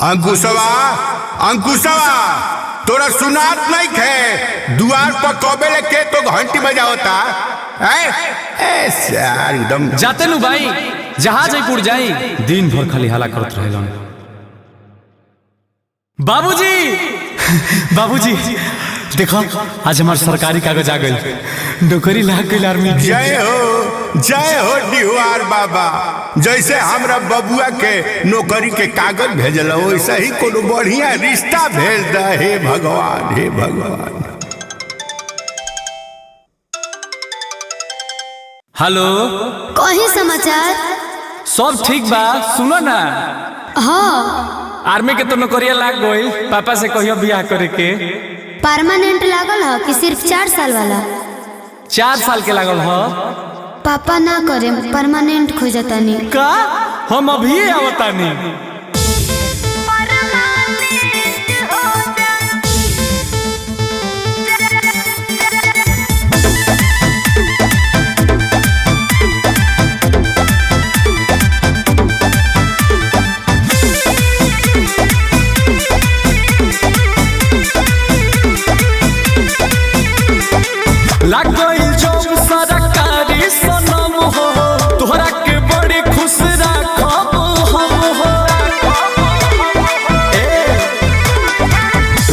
अंकुशवा अंकुशवा तोरा सुनात नहीं खे दुआर पर कबे लेके तो घंटी बजावता एकदम जाते नु भाई जहां जयपुर जाई दिन भर खाली हला करत रहेलन। बाबूजी बाबूजी देखो आज हमार सरकारी कागज आ गइल, नौकरी लाग गइल आर्मी के। जय हो डिहुआर बाबा। जैसे हमरा बबुआ के नौकरी के कागज भेजल वैसे ही कोनो बढ़िया रिश्ता भेज दे। हे भगवान हे भगवान। हेलो कहीं समाचार सब ठीक बा? सुनो ना हाँ आर्मी के तो नौकरिया लाग गइल, पापा से कहियो बियाह करे के। परमानेंट लागल है कि सिर्फ 4 साल वाला? 4 साल के लागल ह। पापा ना करे परमानेंट खोजतानी का हम अभी आवतानी। लाग गइल जब सरकारी सनम हो, तोहरा के बड़ी खुश राखब हम हो।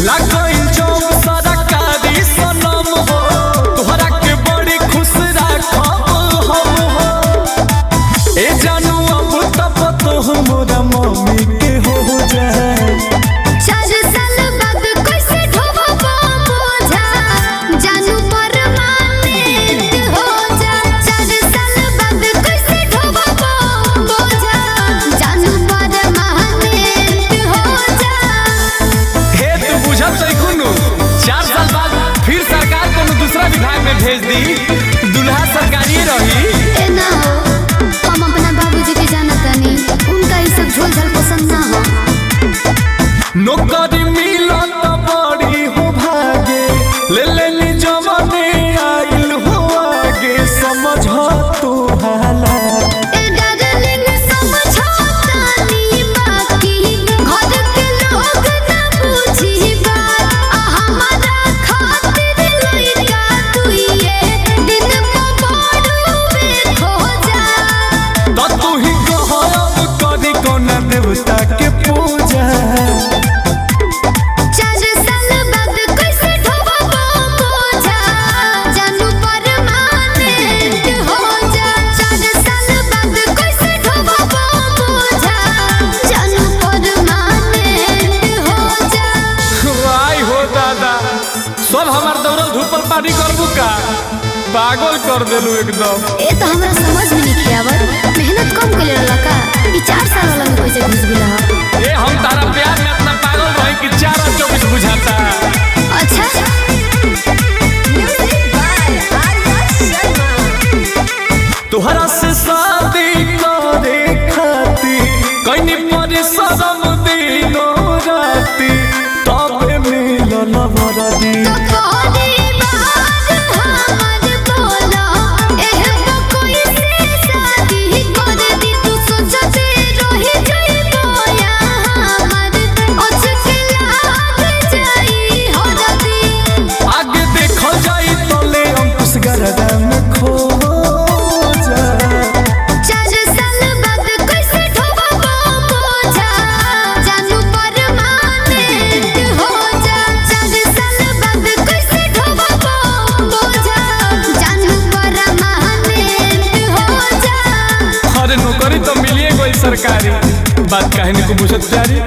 लाग गइल जब सरकारी सनम हो, तोहरा के बड़ी खुश राखब हम हो। ए जानू अब तब तो हमरा मम्मी के हो जाए। 4 साल बाद कैसे ढोबब बोझा, जानू परमानेंट हो जा। 4 साल बाद कैसे ढोबब बोझा, जानू परमानेंट हो जा। हे तू बुझत छै कुनु 4 साल बाद फिर सरकार कोनो दूसरा विभाग में भेज दी, दुल्हा सरकारी रही। ए ना हो, हम अपना बाबूजी के जानतानी, उनका ये सब झोल झाल पसंद ना हो। नौकरी मिलत बड़ी हो भागे, ले लेनी जवानी आइल हो आगे, समझ तू हाला। ए डार्लिंग समझौतानी बाकी, घर के लोग ना बुझी बात। हमारा खातिर लइका तुइए दिन पबड़ुए खो जा। तो तू ही कहब करी कोना देवता के पूजा। 4 साल बाद कैसे ढोबब बोझा, जानू परमानेंट हो जा। 4 साल बाद कैसे ढोबब बोझा, जानू परमानेंट हो जा। वाई हो दादा, सब हमार दौड़ल धूपल पानी करबू का? पागल कर देलू एकदम। ए तो हमरा समझ में नहीं आवत, मेहनत कम कइले रहला का? ई 4 साल वाला में कैसे घुस गेला ह? ए हम तारा प्यार में इतना पागल रही कि 4 और 24 बुझाता। अच्छा म्यूजिक बाय आर्या शर्मा। तोहरा से शादी करे खातिर कइनी परिश्रम दिनो राती, तबे मिलल वरदी। तो परिवार हमर बोला, एह कोई से शादी कर दी। तू सोचते रही जइबो या हमर अचके लाग जाई हरदी। आगे देखल जाई तले अंकुश गरदा में खो जा। 4 साल बाद कैसे ढोबब बोझा, जानू परमानेंट हो जा। 4 साल बाद कैसे ढोबब बोझा, जानू परमानेंट हो जा। अरे नौकरी तो मिलिए गई सरकारी, बात कहने को बुझत जारी।